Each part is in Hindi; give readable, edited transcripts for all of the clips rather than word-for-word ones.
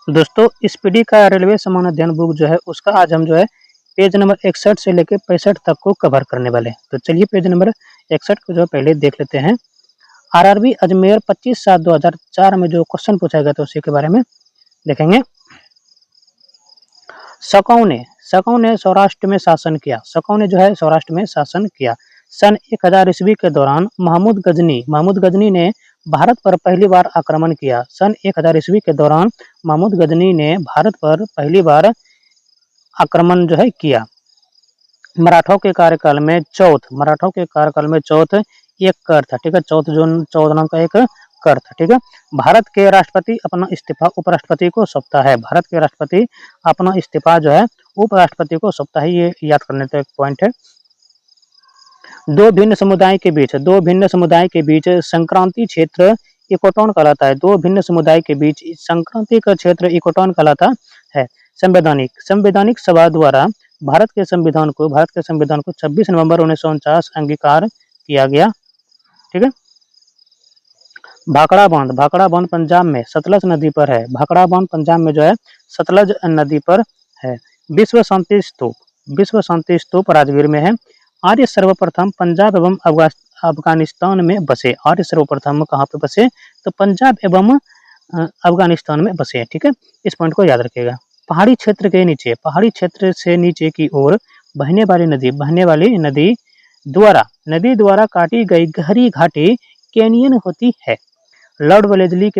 दोस्तों स्पीडी का रेलवे सामान्य अध्ययन बुक जो है उसका आज हम जो है पेज नंबर 61 से लेकर 65 तक को कवर करने वाले हैं। तो चलिए पेज नंबर 61 को जो पहले देख लेते हैं। आरआरबी अजमेर 25/7/2004 में जो क्वेश्चन पूछा गया था उसी के बारे में देखेंगे। सकौं ने सौराष्ट्र में शासन किया। सकौं ने जो है सौराष्ट्र में शासन किया। सन 1000 ईस्वी के दौरान महमूद गजनी ने भारत पर पहली बार आक्रमण किया। सन 1000 ईस्वी के दौरान महमूद गजनी ने भारत पर पहली बार आक्रमण जो है किया। मराठों के कार्यकाल में चौथ एक कर था, ठीक है। चौथ नाम का एक कर था, ठीक है। भारत के राष्ट्रपति अपना इस्तीफा उपराष्ट्रपति को सौंपता है। भारत के राष्ट्रपति अपना इस्तीफा जो है उपराष्ट्रपति को सौंपता है। ये याद करने का एक पॉइंट है। दो भिन्न समुदाय के बीच संक्रांति क्षेत्र इकोटोन कहलाता है। दो भिन्न समुदाय के बीच संक्रांति का क्षेत्र इकोटोन कहलाता है। संवैधानिक सभा द्वारा भारत के संविधान को 26 नवंबर 1949 अंगीकार किया गया, ठीक है। भाखड़ा बांध पंजाब में सतलज नदी पर है। भाखड़ा बांध पंजाब में जो है सतलज नदी पर है। विश्व शांति स्तूप राजगीर में है। आर्य सर्वप्रथम पंजाब एवं अफगानिस्तान में बसे। आर्य सर्वप्रथम कहाँ पे बसे? तो पंजाब एवं अफगानिस्तान में बसे, ठीक है। इस पॉइंट को याद रखिएगा। पहाड़ी क्षेत्र से नीचे की ओर बहने वाली नदी द्वारा काटी गई गहरी घाटी कैनियन होती है। लॉर्ड वेलेस्ली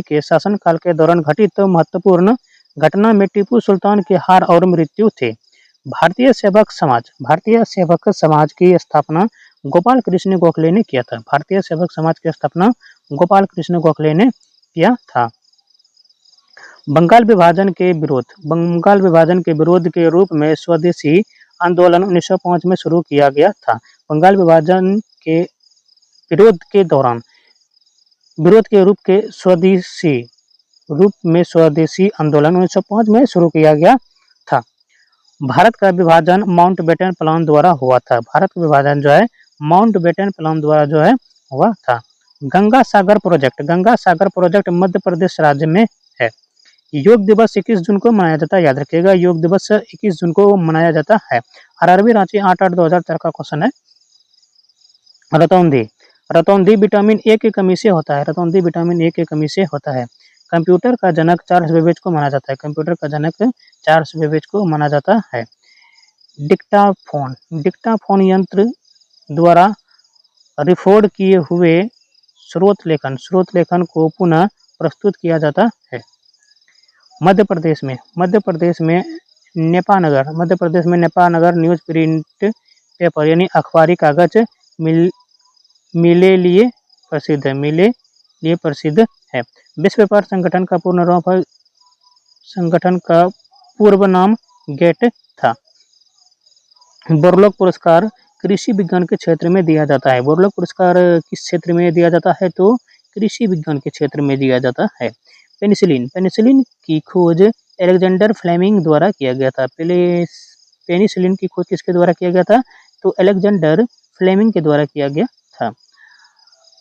के शासनकाल के दौरान घटित महत्वपूर्ण घटना में टीपू सुल्तान की हार और मृत्यु थे। भारतीय सेवक समाज की स्थापना गोपाल कृष्ण गोखले ने किया था। भारतीय सेवक समाज की स्थापना गोपाल कृष्ण गोखले ने किया था। बंगाल विभाजन के विरोध के रूप में स्वदेशी आंदोलन 1905 में शुरू किया गया था। बंगाल विभाजन के विरोध के रूप में स्वदेशी आंदोलन 1905 में शुरू किया गया था। भारत का विभाजन माउंटबेटन प्लान द्वारा हुआ था। भारत का विभाजन जो है माउंटबेटन प्लान द्वारा जो है हुआ था। गंगा सागर प्रोजेक्ट मध्य प्रदेश राज्य में है। योग दिवस 21 जून को मनाया जाता है, याद रखिएगा। योग दिवस 21 जून को मनाया जाता है। आरआरबी रांची 8/8/2004 का क्वेश्चन है। रतौंधी विटामिन ए की कमी से होता है। कंप्यूटर का जनक चार्ल्स बेबेज को माना जाता है। डिक्टाफोन यंत्र द्वारा रिकॉर्ड किए हुए स्रोत लेखन को पुनः प्रस्तुत किया जाता है। मध्य प्रदेश में नेपानगर न्यूज प्रिंट पेपर यानी अखबारी कागज मिले लिए प्रसिद्ध है। विश्व व्यापार संगठन का पूर्व नाम गेट था। बोरलॉग पुरस्कार कृषि विज्ञान के क्षेत्र में दिया जाता है। बोरलॉग पुरस्कार किस क्षेत्र में दिया जाता है? तो कृषि विज्ञान के क्षेत्र में दिया जाता है। पेनिसिलिन की खोज अलेक्जेंडर फ्लेमिंग द्वारा किया गया था। पेनिसिलिन की खोज किसके द्वारा किया गया था? तो अलेक्जेंडर फ्लेमिंग के द्वारा किया गया था।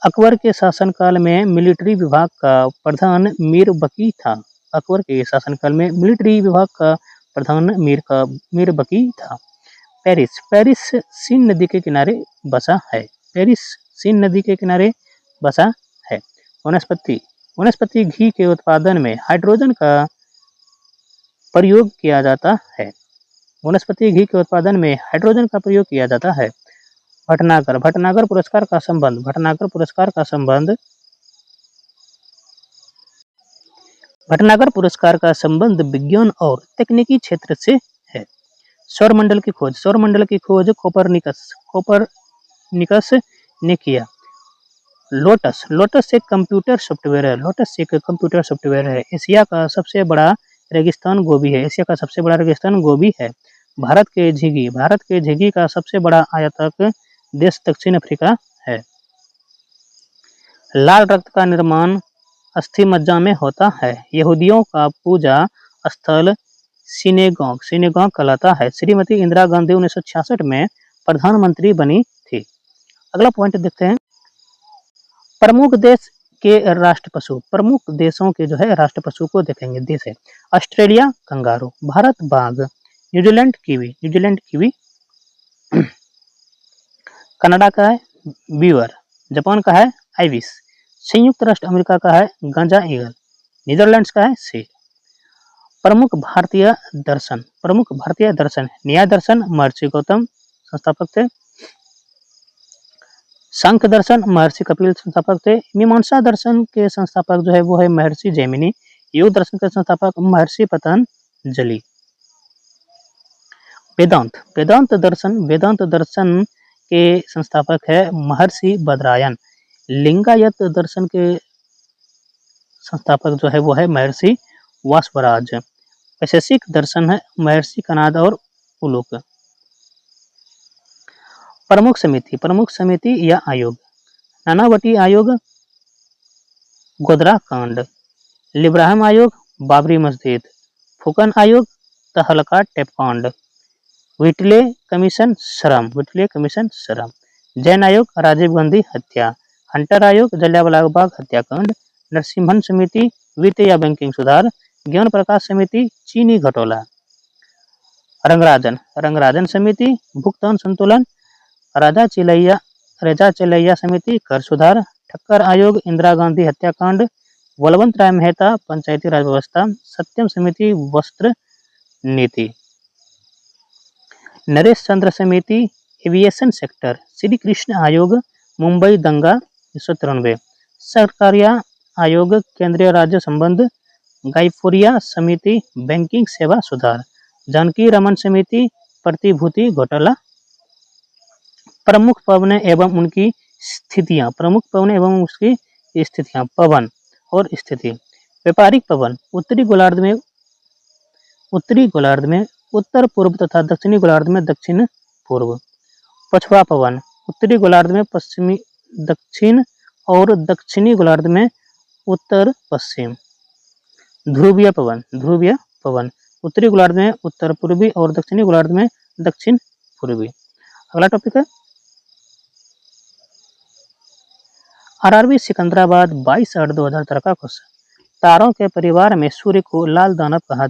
अकबर के शासनकाल में मिलिट्री विभाग का प्रधान मीर बकी था। पेरिस सीन नदी के किनारे बसा है। वनस्पति घी के उत्पादन में हाइड्रोजन का प्रयोग किया जाता है। भटनागर पुरस्कार का संबंध विज्ञान और तकनीकी क्षेत्र से है। सौरमंडल की खोज कोपरनिकस ने किया। लोटस एक कंप्यूटर सॉफ्टवेयर है। एशिया का सबसे बड़ा रेगिस्तान गोबी है। भारत के झिगी का सबसे बड़ा आयातक देश दक्षिण अफ्रीका है। लाल रक्त का निर्माण अस्थि मज्जा में होता है। यहूदियों का पूजा स्थल सिनेगॉग कहलाता है। श्रीमती इंदिरा गांधी 1966 में प्रधानमंत्री बनी थी। अगला पॉइंट देखते हैं। प्रमुख देश के राष्ट्र पशु, प्रमुख देशों के जो है राष्ट्र पशु को देखेंगे। देश है ऑस्ट्रेलिया कंगारू, भारत बाघ, न्यूजीलैंड कीवी, कनाडा का है बीवर, जापान का है आइबिस, संयुक्त राष्ट्र अमेरिका का है गांजा ईगल, नीदरलैंड्स का है शेर। प्रमुख भारतीय दर्शन न्याय दर्शन महर्षि गौतम संस्थापक थे, सांख्य दर्शन महर्षि कपिल संस्थापक थे, मीमांसा दर्शन के संस्थापक जो है वो है महर्षि जैमिनी, योग दर्शन के संस्थापक महर्षि पतंजलि। वेदांत दर्शन के संस्थापक है महर्षि बद्रायन, लिंगायत दर्शन के संस्थापक जो है वो है महर्षि वासवराज, वैशेषिक दर्शन है महर्षि कनाद और उलूक। प्रमुख समिति या आयोग, नानावटी आयोग, गोधरा कांड, लिब्राहम आयोग, बाबरी मस्जिद, फुकन आयोग, तहलका टेपकांड, व्हिटले कमीशन श्रम, जैन आयोग, राजीव गांधी हत्या, हंटर आयोग, जलियांवाला बाग हत्याकांड, नरसिम्हन समिति, वित्त या बैंकिंग सुधार, ज्ञान प्रकाश समिति, चीनी घटोला, रंगराजन समिति, भुगतान संतुलन, राजा चिलैया समिति, कर सुधार, ठक्कर आयोग, इंदिरा गांधी हत्याकांड, बलवंत राय मेहता, पंचायती राज व्यवस्था, सत्यम समिति, वस्त्र नीति, नरेश चंद्र समिति, एविएशन सेक्टर, श्री कृष्ण आयोग, मुंबई दंगा 1993, सरकारिया आयोग, केंद्रीय राज्य संबंध, गाइफोरिया समिति, बैंकिंग सेवा सुधार, जानकी रमन समिति, प्रतिभूति घोटाला। प्रमुख पवन एवं उनकी स्थितियां, पवन और स्थिति। व्यापारिक पवन उत्तरी गोलार्ध में उत्तर पूर्व तथा दक्षिणी गोलार्ध में दक्षिण पूर्व। पछुआ पवन उत्तरी गोलार्ध में पश्चिमी दक्षिण और दक्षिणी गोलार्ध में उत्तर पश्चिम। ध्रुवीय पवन उत्तरी गोलार्ध में उत्तर पूर्वी और दक्षिणी गोलार्ध में दक्षिण पूर्वी। अगला टॉपिक है आरआरबी सिकंदराबाद 22/8/2013 का क्वेश्चन। तारों के परिवार में सूर्य को लाल दानव कहा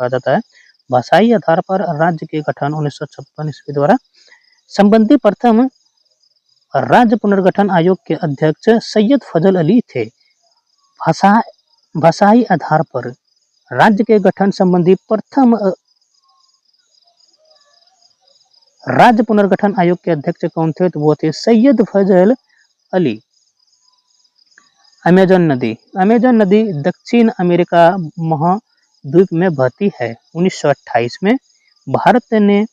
जाता है। भाषाई आधार पर राज्य के गठन 1956 ईस्वी द्वारा। संबंधी प्रथम राज्य पुनर्गठन आयोग के अध्यक्ष सैयद फजल अली थे। भाषाई आधार पर राज्य के गठन संबंधी प्रथम राज्य पुनर्गठन आयोग के अध्यक्ष कौन थे? तो वो थे सैयद फजल अली। अमेजन नदी दक्षिण अमेरिका महाद्वीप में बहती है। 1928 में भारत ने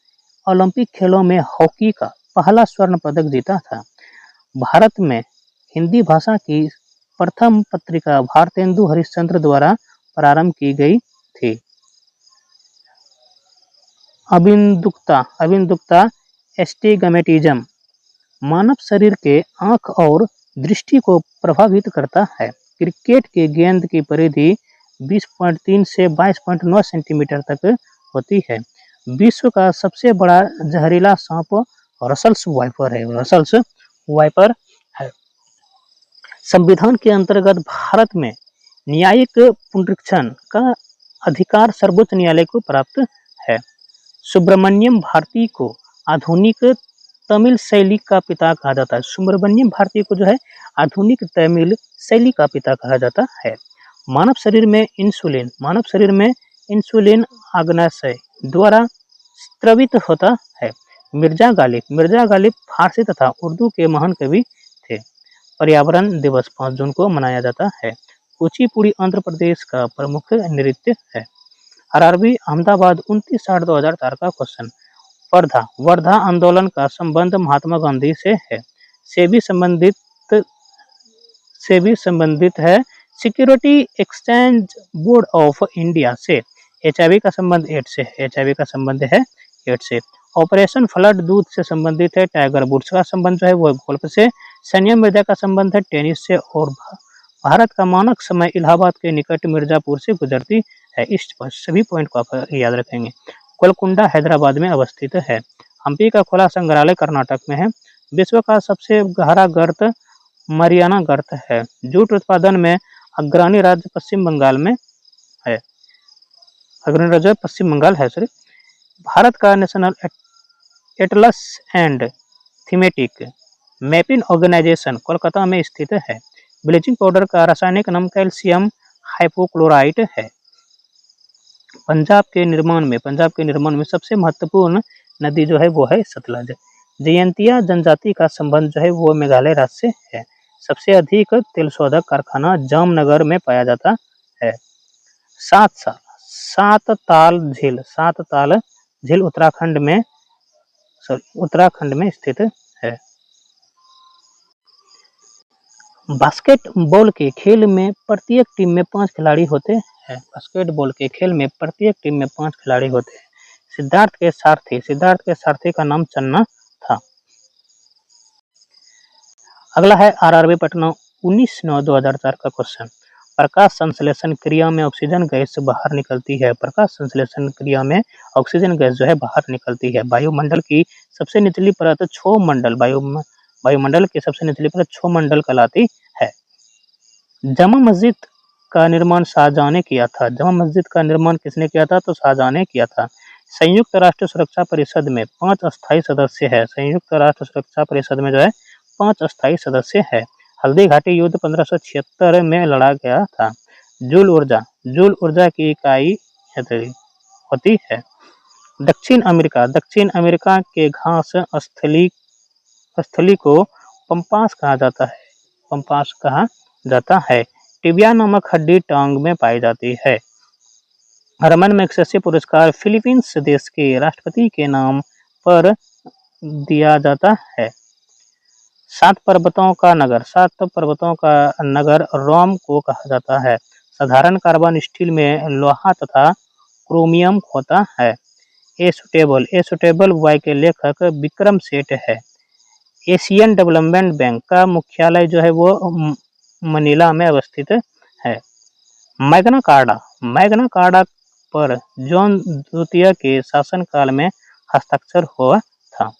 ओलंपिक खेलों में हॉकी का पहला स्वर्ण पदक जीता था। भारत में हिंदी भाषा की प्रथम पत्रिका भारतेंदु हरिश्चंद्र द्वारा प्रारंभ की गई थी। अबिंदुकता एस्टिग्मेटिज्म मानव शरीर के आंख और दृष्टि को प्रभावित करता है। क्रिकेट के गेंद की परिधि 20.3 से 22.9 सेंटीमीटर तक होती है। विश्व का सबसे बड़ा जहरीला सांप रसल्स वाइपर है। संविधान के अंतर्गत भारत में न्यायिक पुनरीक्षण का अधिकार सर्वोच्च न्यायालय को प्राप्त है। सुब्रमण्यम भारती को आधुनिक तमिल शैली का पिता कहा जाता है। सुब्रमण्यम भारती को जो है आधुनिक तमिल शैली का पिता कहा जाता है। मानव शरीर में इंसुलिन आग्नेय द्वारा स्रावित होता है। मिर्जा गालिब फारसी तथा उर्दू के महान कवि थे। पर्यावरण दिवस 5 जून को मनाया जाता है। कुचिपुड़ी आंध्र प्रदेश का प्रमुख नृत्य है। आरआरबी अहमदाबाद 29/8/2004 का क्वेश्चन। वर्धा आंदोलन का संबंध महात्मा गांधी से है। से भी संबंधित है। Security exchange board of India से। एचआईवी का संबंध एड्स से। ऑपरेशन फ्लड दूध से संबंधित है। टाइगर वुड्स का संबंध जो है वो गोल्फ से। सानिया मिर्जा का संबंध है टेनिस से। और भारत का मानक समय इलाहाबाद के निकट मिर्जापुर से गुजरती है। इस सभी पॉइंट को आप याद रखेंगे। गोलकुंडा हैदराबाद में अवस्थित है। हम्पी का खुला संग्रहालय कर्नाटक में है। विश्व का सबसे गहरा गर्त mariana गर्त है। जूट उत्पादन में अग्रणी राज्य पश्चिम बंगाल में है। अग्रणी राज्य पश्चिम बंगाल है, सॉरी। भारत का national atlas and thematic mapping organisation Kolkata में स्थित है। ब्लीचिंग पाउडर का रासायनिक नाम कैल्शियम हाइपोक्लोराइट है। पंजाब के निर्माण में सबसे महत्वपूर्ण नदी जो है वो है सतलज। जयंतिया जनजाति का संबंध जो है वो मेघालय राज्य से है। सबसे अधिक तेल शोधक कारखाना जामनगर में पाया जाता है। सात ताल झील उत्तराखंड में स्थित है। बास्केटबॉल के खेल में प्रत्येक टीम में 5 खिलाड़ी होते हैं। बास्केटबॉल के खेल में प्रत्येक टीम में 5 खिलाड़ी होते हैं। सिद्धार्थ के सारथी का नाम चन्ना था। अगला है आरआरबी पटना 19/9/2004 का क्वेश्चन। प्रकाश संश्लेषण क्रिया में ऑक्सीजन गैस बाहर निकलती है। प्रकाश संश्लेषण क्रिया में ऑक्सीजन गैस जो है बाहर निकलती है। वायुमंडल की सबसे निचली परत क्षोमंडल वायुमंडल की सबसे निचली परत क्षोमंडल कहलाती है। जामा मस्जिद का निर्माण शाहजहां ने किया था। जामा मस्जिद का निर्माण किसने किया था? तो शाहजहां ने किया था। संयुक्त राष्ट्र सुरक्षा परिषद में 5 अस्थायी सदस्य है। संयुक्त राष्ट्र सुरक्षा परिषद में जो है 5 अस्थायी सदस्य है। हल्दी घाटी युद्ध 1576 में लड़ा गया था। जूल ऊर्जा की इकाई होती है। दक्षिण अमेरिका के घास स्थली को पंपास कहा जाता है। टिबिया नामक हड्डी टांग में पाई जाती है। हरमन मैग्सेसे पुरस्कार फिलीपींस देश के राष्ट्रपति के नाम पर दिया जाता है। 7 पर्वतों का नगर रोम को कहा जाता है। साधारण कार्बन स्टील में लोहा तथा क्रोमियम होता है। एसोटेबल वाई के लेखक विक्रम सेठ है। एशियन डेवलपमेंट बैंक का मुख्यालय जो है वो मनीला में अवस्थित है। मैग्ना कार्टा पर जॉन द्वितीय के शासनकाल में हस्ताक्षर हुआ था।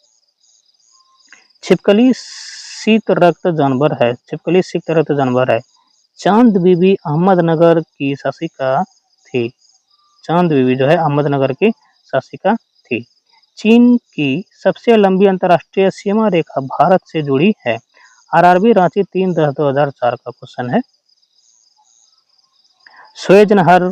छिपकली शीत रक्त जानवर है। चांद बीबी अहमदनगर की शासिका थी। चांद बीबी जो है अहमदनगर की शासिका थी। चीन की सबसे लंबी अंतर्राष्ट्रीय सीमा रेखा भारत से जुड़ी है। आरआरबी रांची 3/10/2004 का क्वेश्चन है। स्वेज नहर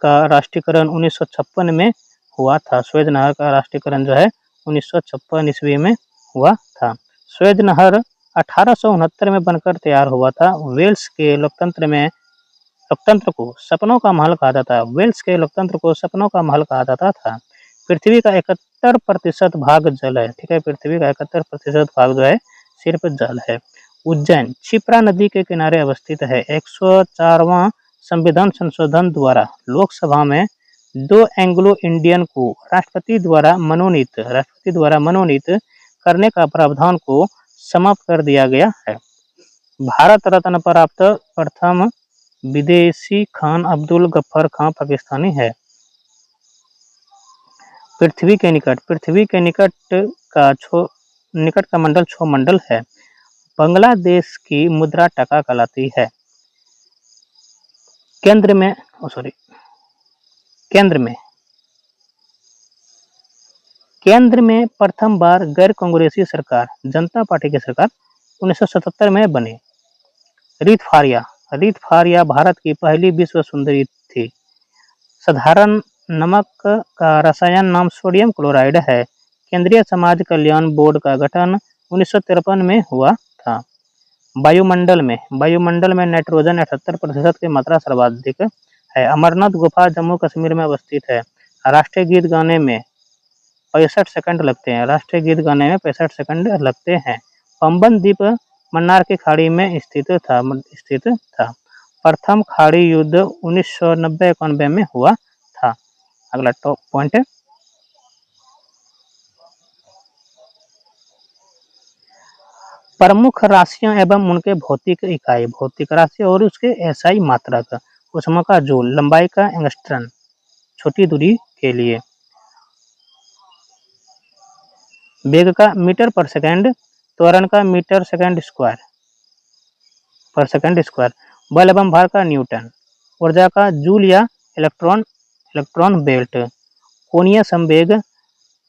का राष्ट्रीयकरण 1956 में हुआ था। स्वेज नहर का राष्ट्रीयकरण जो है 1956 ईस्वी में हुआ था। स्वेज नहर 1869 में बनकर तैयार हुआ था। वेल्स के लोकतंत्र को सपनों का महल कहा जाता था। पृथ्वी का 71% भाग जल है। ठीक है, पृथ्वी का 71% भाग जो है सिर्फ जल है। उज्जैन क्षिप्रा नदी के किनारे अवस्थित है। 104वां संविधान संशोधन द्वारा लोकसभा में 2 एंग्लो इंडियन को राष्ट्रपति द्वारा मनोनीत करने का प्रावधान को समाप्त कर दिया गया है। भारत रत्न प्राप्त प्रथम विदेशी खान अब्दुल गफ्फार खान पाकिस्तानी है। पृथ्वी के निकट का मंडल क्षोमंडल है। बांग्लादेश की मुद्रा टका कहलाती है। केंद्र में प्रथम बार गैर कांग्रेसी सरकार जनता पार्टी की सरकार 1977 में बनी। रीत फारिया भारत की पहली विश्व सुंदरी थी। साधारण नमक का रसायन नाम सोडियम क्लोराइड है। केंद्रीय समाज कल्याण बोर्ड का गठन 1953 में हुआ था। वायुमंडल में नाइट्रोजन 78% की मात्रा सर्वाधिक है। अमरनाथ गुफा जम्मू कश्मीर में अवस्थित है। राष्ट्रीय गीत गाने में 65 सेकंड लगते हैं। पंबन द्वीप मन्नार की खाड़ी में स्थित था। प्रथम खाड़ी युद्ध 1990-91 में हुआ था। अगला टॉप पॉइंट है, प्रमुख राशियां एवं उनके भौतिक इकाई। भौतिक राशि और उसके एसआई मात्रक। ऊष्मा का जूल, लंबाई का एंगस्ट्रम छोटी दूरी के लिए, वेग का मीटर पर सेकंड, त्वरण का मीटर सेकंड स्क्वायर, पर सेकंड स्क्वायर। बल एवं भार का न्यूटन। ऊर्जा का जूल या इलेक्ट्रॉन बेल्ट। कोणीय संवेग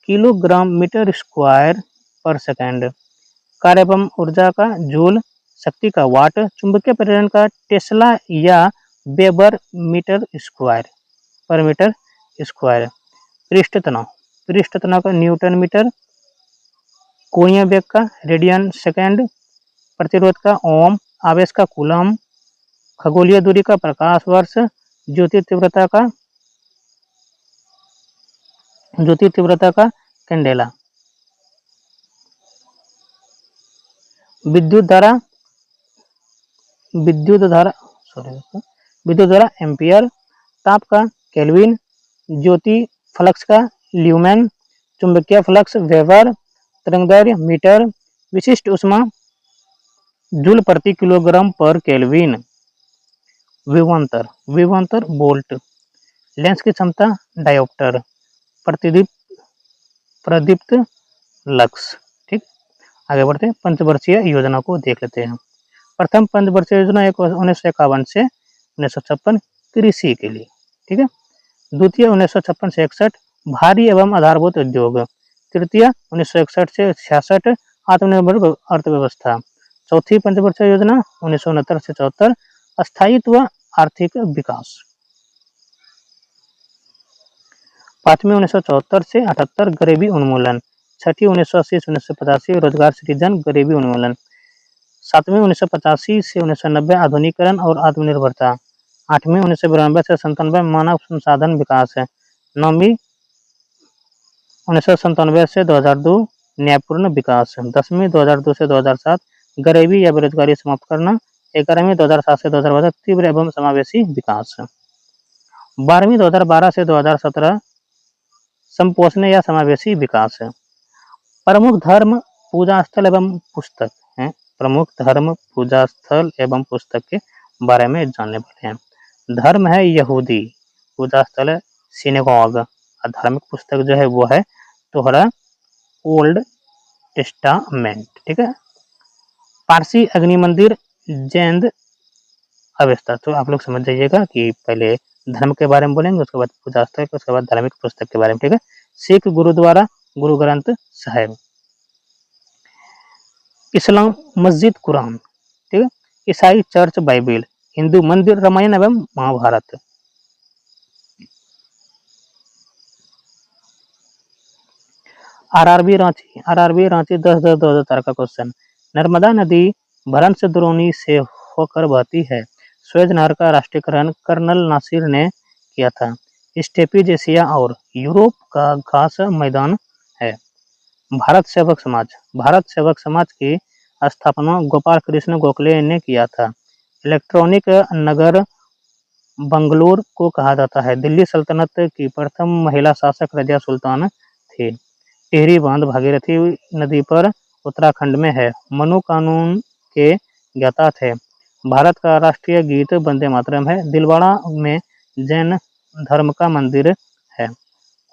किलोग्राम मीटर स्क्वायर पर सेकंड। कार्य एवं ऊर्जा का जूल। शक्ति का वाट। चुंबकीय प्रेरण का टेस्ला या वेबर मीटर स्क्वायर पर मीटर स्क्वायर। पृष्ठ तनाव का न्यूटन मीटर। कोणीय वेग का रेडियन सेकंड। प्रतिरोध का ओम। आवेश का कूलम। खगोलीय दूरी का प्रकाश वर्ष। ज्योति तीव्रता का कैंडेला। विद्युत धारा एम्पियर। ताप का केल्विन। ज्योति फ्लक्स का ल्यूमेन। चुंबकीय फ्लक्स वेबर। तरंगदैर्घ्य मीटर। विशिष्ट ऊष्मा जूल प्रति किलोग्राम पर केल्विन। विभवांतर वोल्ट। लेंस की क्षमता डायोप्टर। प्रदीप्त लक्स। ठीक, आगे बढ़ते हैं। पंचवर्षीय योजना को देख लेते हैं। प्रथम पंचवर्षीय योजना 1951 से 1956 कृषि के लिए। ठीक है। द्वितीय 1956 से 61 भारी एवं आधारभूत उद्योग। तृतीय 1961 से 66 आत्मनिर्भर अर्थव्यवस्था। चौथी पंचवर्षीय योजना 1969 से 74 स्थायित्व आर्थिक विकास। पांचवी 1974 से 78 गरीबी उन्मूलन। छठी 1980 से 1985 रोजगार सृजन गरीबी उन्मूलन। सातवीं 1985 से 1990 आधुनिकीकरण और आत्मनिर्भरता। आठवीं 1992 से 97 मानव संसाधन विकास है। नौवीं 1997 से 2002 न्यायपूर्ण विकास। 10वीं 2002 से 2007 गरीबी या बेरोजगारी समाप्त करना। 11वीं 2007 से 2012 तीव्र एवं समावेशी विकास। 12वीं 2012 से 2017 संपोषणीय या समावेशी विकास है। प्रमुख धर्म पूजा स्थल एवं पुस्तक है। प्रमुख धर्म पूजा स्थल एवं पुस्तक के बारे में जानने वाले हैं। धर्म है यहूदी। पूजा स्थल है सिनेगॉग। और धार्मिक पुस्तक जो है वो है तोहरा ओल्ड टेस्टामेंट। ठीक है। पारसी अग्नि मंदिर। जैन अवस्था। तो आप लोग समझ जाइएगा कि पहले धर्म के बारे में बोलेंगे, उसके बाद पूजा स्थल, उसके बाद धार्मिक पुस्तक के बारे में। ठीक है। सिख गुरुद्वारा गुरु ग्रंथ साहिब। इस्लाम मस्जिद कुरान। ठीक है। ईसाई चर्च बाइबिल। हिंदू मंदिर रामायण एवं महाभारत। आरआरबी रांची 10/10/2004 का क्वेश्चन। नर्मदा नदी भ्रंश द्रोणी से होकर बहती है। स्वेज नहर का राष्ट्रीयकरण कर्नल नासिर ने किया था। स्टेपीज एशिया और यूरोप का घास मैदान है। भारत सेवक समाज की स्थापना गोपाल कृष्ण गोखले ने किया था। इलेक्ट्रॉनिक नगर बंगलौर को कहा जाता है। दिल्ली सल्तनत की प्रथम महिला शासक रजिया सुल्तान थी। टिहरी बांध भागीरथी नदी पर उत्तराखंड में है। मनु कानून के ज्ञाता थे। भारत का राष्ट्रीय गीत वंदे मातरम है। दिलवाड़ा में जैन धर्म का मंदिर है।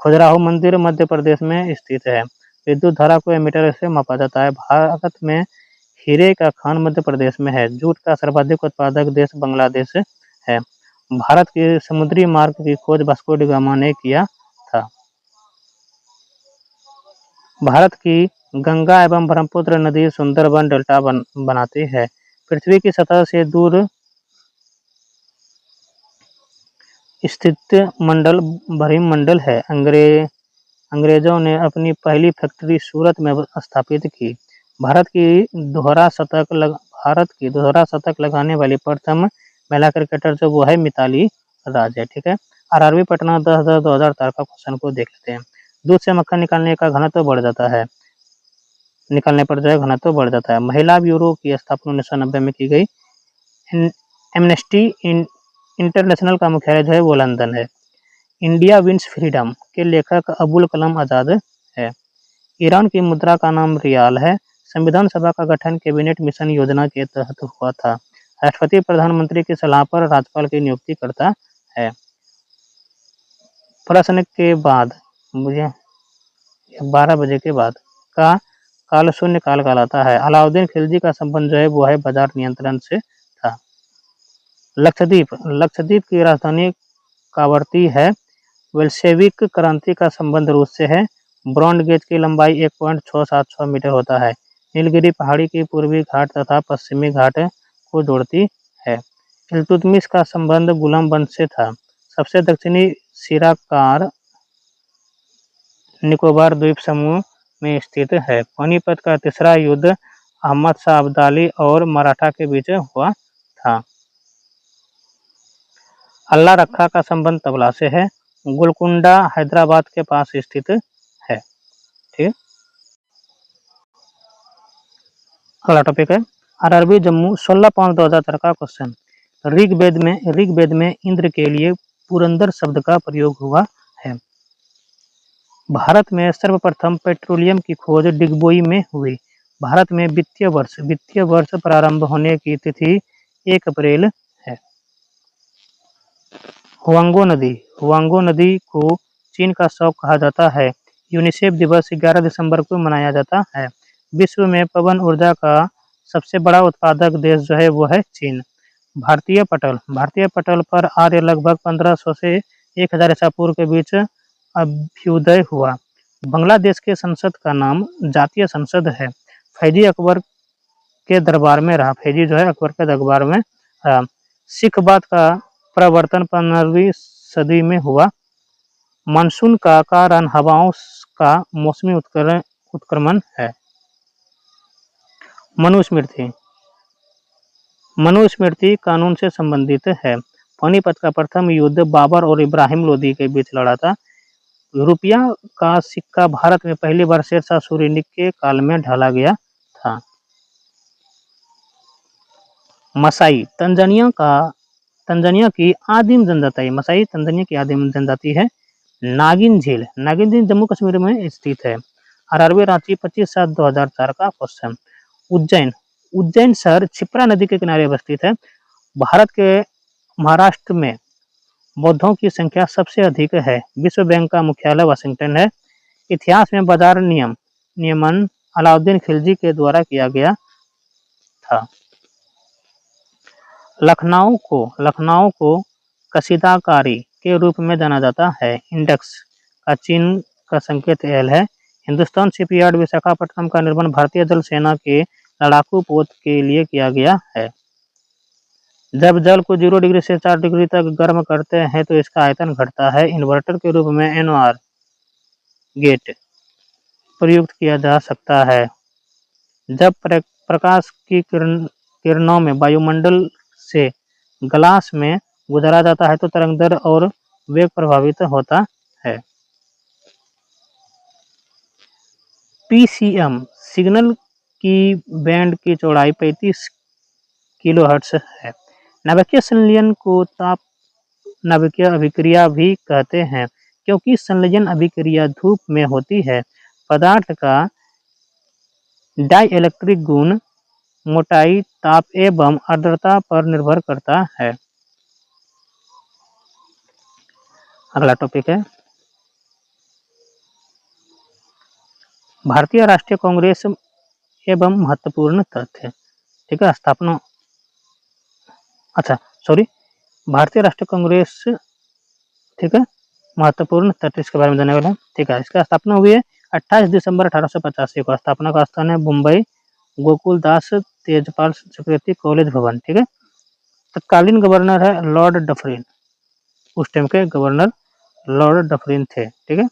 खजुराहो मंदिर मध्य प्रदेश में स्थित है। विद्युत धारा को एमीटर से मापा जाता है। भारत में हीरे का खान मध्य प्रदेश में है। जूट का सर्वाधिक उत्पादक देश बांग्लादेश है। भारत के समुद्री मार्ग की खोज वास्को डी गामा ने किया था। भारत की गंगा एवं ब्रह्मपुत्र नदी सुंदरबन डेल्टा बनाती है। पृथ्वी की सतह से दूर स्थित मंडल भरीम मंडल है। अंग्रेजों ने अपनी पहली फैक्ट्री सूरत में स्थापित की। भारत की दोहरा शतक लगाने वाली प्रथम महिला क्रिकेटर जो वो है मिताली राज है। ठीक है। आरआरबी पटना 10/10/2004 का क्वेश्चन को देख लेते हैं। दूध से मक्खन निकालने का घनत्व बढ़ जाता है। निकालने पर जो है घनत्व बढ़ जाता है। महिला ब्यूरो की स्थापना 1990 में की गई। एमनेस्टी इंटरनेशनल का मुख्यालय जो है वो लंदन है। इंडिया विंस फ्रीडम के लेखक अबुल कलाम आजाद है। ईरान की मुद्रा का नाम रियाल है। संविधान सभा का गठन कैबिनेट मिशन योजना के तहत हुआ था। राष्ट्रपति प्रधानमंत्री की सलाह पर राज्यपाल की नियुक्ति करता है। प्रश्न के बाद मुझे 12 बजे के बाद का काल शून्य काल कहलाता है। अलाउद्दीन खिलजी का संबंध जो है वो है बाजार नियंत्रण से था। लक्षद्वीप लक्षद्वीप की राजधानी कावर्ती है। वेल्शेविक क्रांति का संबंध रूस से है। ब्रॉड गेज की लंबाई 1.676 मीटर होता है। नीलगिरी पहाड़ी की पूर्वी घाट तथा पश्चिमी घाट को जोड़ती है। इल्तुतमिश का संबंध गुलाम वंश से था। सबसे दक्षिणी सिराकार निकोबार द्वीप समूह में स्थित है। पानीपत का तीसरा युद्ध अहमद शाह अब्दाली और मराठा के बीच हुआ था। अल्लाह रखा का संबंध तबला से है। गोलकुंडा हैदराबाद के पास स्थित है। ठीक, अगला टॉपिक है आरआरबी जम्मू 16/5/2013 का क्वेश्चन। ऋग्वेद में इंद्र के लिए पुरंदर शब्द का प्रयोग हुआ है। भारत में सर्वप्रथम पेट्रोलियम की खोज डिगबोई में हुई। भारत में वित्तीय वर्ष प्रारंभ होने की तिथि 1 अप्रैल है। हुआंगो नदी को चीन का शौक कहा जाता है। यूनिसेफ दिवस 11 दिसंबर को मनाया जाता है। विश्व में पवन ऊर्जा का सबसे बड़ा उत्पादक देश जो है वो है चीन। भारतीय पटल पर आर्य लगभग 1500 से 1000 ईसा पूर्व के बीच अभ्युदय हुआ। बांग्लादेश के संसद का नाम जातीय संसद है। फैजी अकबर के दरबार में रहा। फैजी जो है अकबर के दरबार में रहा। सिखवाद का प्रवर्तन 15वीं सदी में हुआ। मानसून का कारण हवाओं का मौसमी उत्क्रमण है। मनुस्मृति कानून से संबंधित है। पानीपत का प्रथम युद्ध बाबर और इब्राहिम लोदी के बीच लड़ा था। रुपया का सिक्का भारत में पहली बार शेरशाह सूरी के काल में ढाला गया था। मसाई तंजानिया की आदिम जनजाति है। नागिन झील जम्मू कश्मीर में स्थित है। आरआरबी रांची 25/7/2004 का क्वेश्चन। उज्जैन शहर क्षिप्रा नदी के किनारे अवस्थित है। भारत के महाराष्ट्र में बौद्धों की संख्या सबसे अधिक है। विश्व बैंक का मुख्यालय वाशिंगटन है। इतिहास में बाजार नियमन अलाउद्दीन खिलजी के द्वारा किया गया था। लखनऊ को कसीदाकारी के रूप में जाना जाता है। इंडेक्स का चीन का संकेत एल है। हिंदुस्तान शिपयार्ड विशाखापट्टनम का निर्माण भारतीय जल सेना के लड़ाकू पोत के लिए किया गया है। जब जल को 0 डिग्री से 4 डिग्री तक गर्म करते हैं तो इसका आयतन घटता है। इन्वर्टर के रूप में NOR गेट प्रयुक्त किया जा सकता है। जब प्रकाश की किरणों में वायुमंडल से ग्लास में गुजारा जाता है तो तरंग दर और वेग प्रभावित होता है। PCM सिग्नल की बैंड की चौड़ाई 35 किलोहर्ट्ज है। नाभिकीय संलयन को ताप नाभिकीय अभिक्रिया भी कहते हैं क्योंकि संलयन अभिक्रिया धूप में होती है। पदार्थ का डाइइलेक्ट्रिक गुण मोटाई, ताप एवं आर्द्रता पर निर्भर करता है। अगला टॉपिक है भारतीय राष्ट्रीय कांग्रेस एवं महत्वपूर्ण तथ्य। ठीक है, भारतीय राष्ट्रीय कांग्रेस, ठीक है, महत्वपूर्ण तथ्य इसके बारे में जानने वाले हैं। ठीक है, इसका स्थापना हुई है 28 दिसंबर 1885 को। स्थापना का स्थान है मुंबई गोकुल दास तेजपाल चक्रवर्ती कॉलेज भवन। ठीक है, तत्कालीन गवर्नर है लॉर्ड डफरिन। उस टाइम के गवर्नर लॉर्ड डफरिन थे। ठीक है,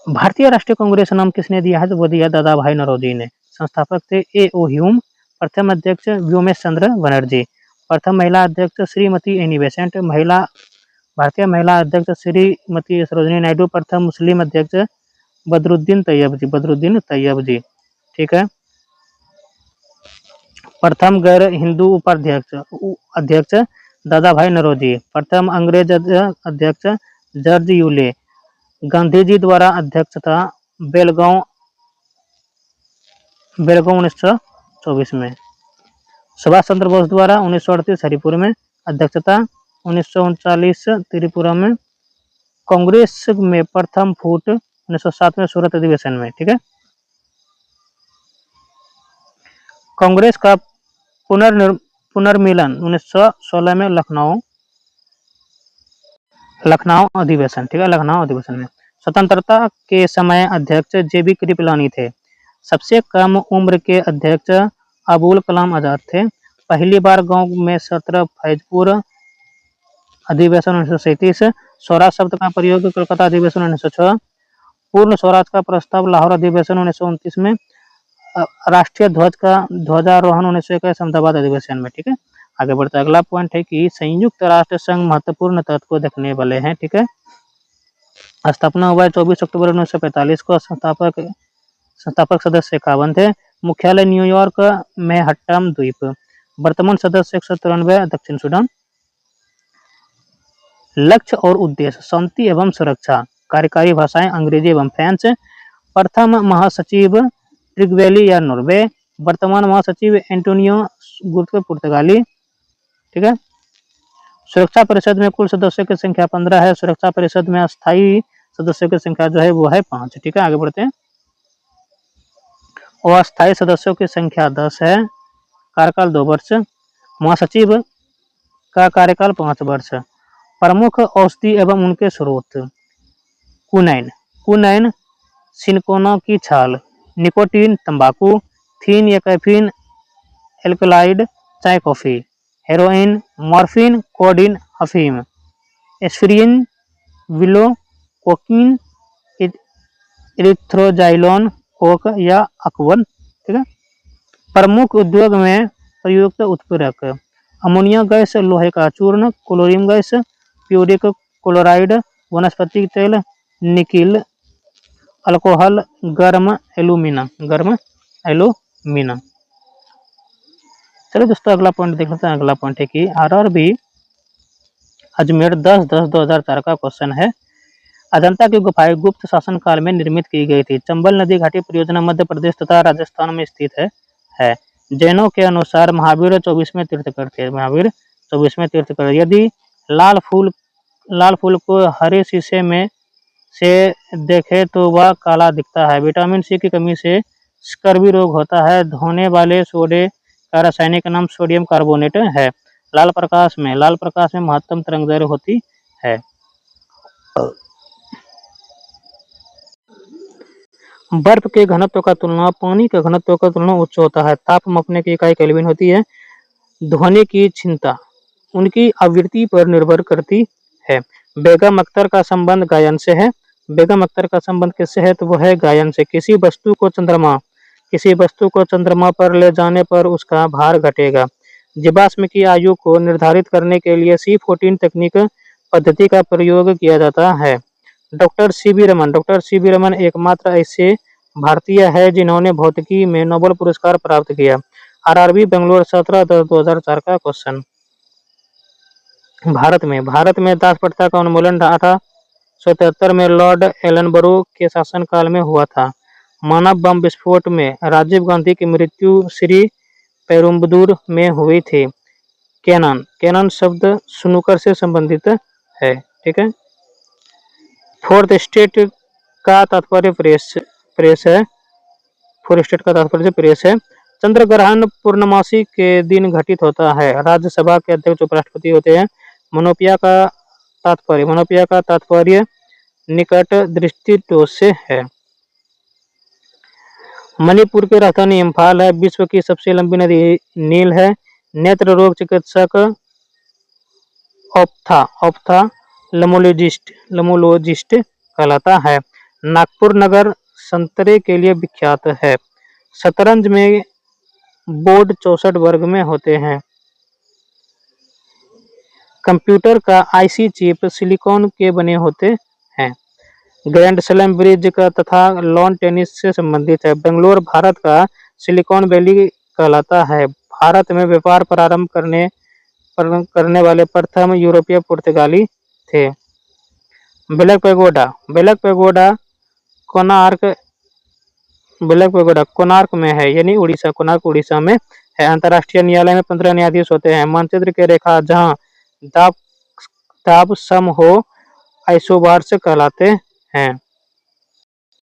भारतीय राष्ट्रीय कांग्रेस नाम किसने दिया है? तो वो दिया दादा भाई नौरोजी ने। संस्थापक थे A.O. ह्यूम। प्रथम अध्यक्ष व्योमेश चंद्र बनर्जी। प्रथम महिला अध्यक्ष श्रीमती एनी बेसेंट। भारतीय महिला अध्यक्ष श्रीमती सरोजिनी नायडू। प्रथम मुस्लिम अध्यक्ष बदरुद्दीन तैयब जी। ठीक है, प्रथम गैर हिंदू अध्यक्ष दादा भाई नौरोजी। प्रथम अंग्रेज अध्यक्ष जॉर्ज यूले। गांधी जी द्वारा अध्यक्षता बेलगांव 1924 में। सुभाष चंद्र बोस द्वारा 1938 हरिपुर में अध्यक्षता। 1939 त्रिपुरा में। कांग्रेस में प्रथम फूट 1907 में सूरत अधिवेशन में। ठीक है, कांग्रेस का पुनर्मिलन 1916 में लखनऊ अधिवेशन, ठीक है, लखनऊ अधिवेशन में। स्वतंत्रता के समय अध्यक्ष JB कृपलानी थे। सबसे कम उम्र के अध्यक्ष अबुल कलाम आजाद थे। पहली बार गांव में सत्र फैजपुर अधिवेशन 1937। स्वराज शब्द का प्रयोग कोलकाता अधिवेशन 1906। पूर्ण स्वराज का प्रस्ताव लाहौर अधिवेशन 1929 में। राष्ट्रीय ध्वज का ध्वजारोहण 1921 अहमदाबाद अधिवेशन में, ठीक है। आगे बढ़ते अगला पॉइंट है कि संयुक्त राष्ट्र संघ महत्वपूर्ण तथ्य को देखने वाले हैं, ठीक है। स्थापना हुआ 24 अक्टूबर 1945 को। संस्थापक सदस्य 51 थे। मुख्यालय न्यूयॉर्क में हट्टम द्वीप। वर्तमान सदस्य 193 दक्षिण सूडान। लक्ष्य और उद्देश्य शांति एवं सुरक्षा। कार्यकारी भाषाएं अंग्रेजी एवं फ्रेंच। प्रथम महासचिव ट्रिगवेली या नॉर्वे। वर्तमान महासचिव एंटोनियो गुतेरेस पुर्तगाली, ठीक है। सुरक्षा परिषद में कुल सदस्यों की संख्या 15 है। सुरक्षा परिषद में अस्थायी सदस्यों की संख्या जो है वो है 5, ठीक है। आगे बढ़ते हैं। और अस्थायी सदस्यों की संख्या 10 है। कार्यकाल 2 वर्ष। महासचिव का कार्यकाल 5 वर्ष। प्रमुख औषधि एवं उनके स्रोत। कुनैन सिनकोना की छाल। निकोटीन तंबाकू। थीन या कैफीन एल्कलाइड चाय कॉफी। हेरोइन मॉर्फिन कोडीन अफीम। एस्पिरिन विलो कोकीन इरिथ्रोजाइलोन कोक या अकवन, ठीक है। प्रमुख उद्योग में प्रयुक्त उत्प्रेरक। अमोनिया गैस, लोहे का चूर्ण, क्लोरीन गैस, प्यूरिक क्लोराइड, वनस्पति तेल, निकिल, अल्कोहल, गर्म एलुमिना। चलो दोस्तों अगला पॉइंट देख लेते हैं। अगला पॉइंट है कि RRB अजमेर 10/10/2004 का क्वेश्चन है। अजंता की गुफाएं गुप्त शासन काल में निर्मित की गई थी। चंबल नदी घाटी परियोजना मध्य प्रदेश तथा राजस्थान में स्थित है। जैनों के अनुसार महावीर 24वें तीर्थंकर थे। महावीर 24वें तीर्थंकर। यदि लाल फूल को हरे शीशे में से देखे तो वह काला दिखता है। विटामिन C की कमी से स्कर्वी रोग होता है। धोने वाले सोडे का रासायनिक नाम सोडियम कार्बोनेट है। लाल प्रकाश में महत्तम तरंगदैर्घ्य होती है। बर्फ के घनत्व का तुलना पानी के घनत्व का तुलना उच्च होता है। ताप मापने की इकाई केल्विन होती है। ध्वनि की क्षीणता उनकी आवृत्ति पर निर्भर करती है। बेगम अख्तर का संबंध गायन से है। बेगम अख्तर का संबंध किससे है तो वह है गायन से। किसी वस्तु को चंद्रमा पर ले जाने पर उसका भार घटेगा। जीवाश्म की आयु को निर्धारित करने के लिए C14 तकनीक पद्धति का प्रयोग किया जाता है। डॉक्टर सी बी रमन एकमात्र ऐसे भारतीय है जिन्होंने भौतिकी में नोबेल पुरस्कार प्राप्त किया। RRB बेंगलोर 17/10/2004 का क्वेश्चन। भारत में दास प्रथा का उन्मूलन 1873 में लॉर्ड एलनबरो के शासनकाल में हुआ था। मानव बम विस्फोट में राजीव गांधी की मृत्यु श्री पेरुम्बदूर में हुई थी। कैनन शब्द स्नूकर से संबंधित है, ठीक है। फोर्थ स्टेट का तात्पर्य प्रेस है। फोर्थ स्टेट का तात्पर्य प्रेस है। चंद्र ग्रहण पूर्णमासी के दिन घटित होता है। राज्यसभा के अध्यक्ष उपराष्ट्रपति होते हैं। मोनोपिया का तात्पर्य निकट दृष्टि दोष से है। मणिपुर की राजधानी इम्फाल है। विश्व की सबसे लंबी नदी नील है। नेत्र रोग चिकित्सक ऑप्थाल्मोलॉजिस्ट कहलाता है। नागपुर नगर संतरे के लिए विख्यात है। शतरंज में बोर्ड 64 वर्ग में होते हैं। कंप्यूटर का IC चिप सिलिकॉन के बने होते हैं। ग्रैंड स्लैम ब्रिज का तथा लॉन टेनिस से संबंधित है। बेंगलोर भारत का सिलिकॉन वैली कहलाता है। भारत में व्यापार प्रारंभ करने वाले प्रथम यूरोपीय पुर्तगाली थे। ब्लैक पैगोडा कोणार्क में है, यानी कोणार्क उड़ीसा में है। अंतर्राष्ट्रीय न्यायालय में 15 न्यायाधीश होते हैं। मानचित्र के रेखा जहां दाब सम हो आइसोबार्स कहलाते हैं।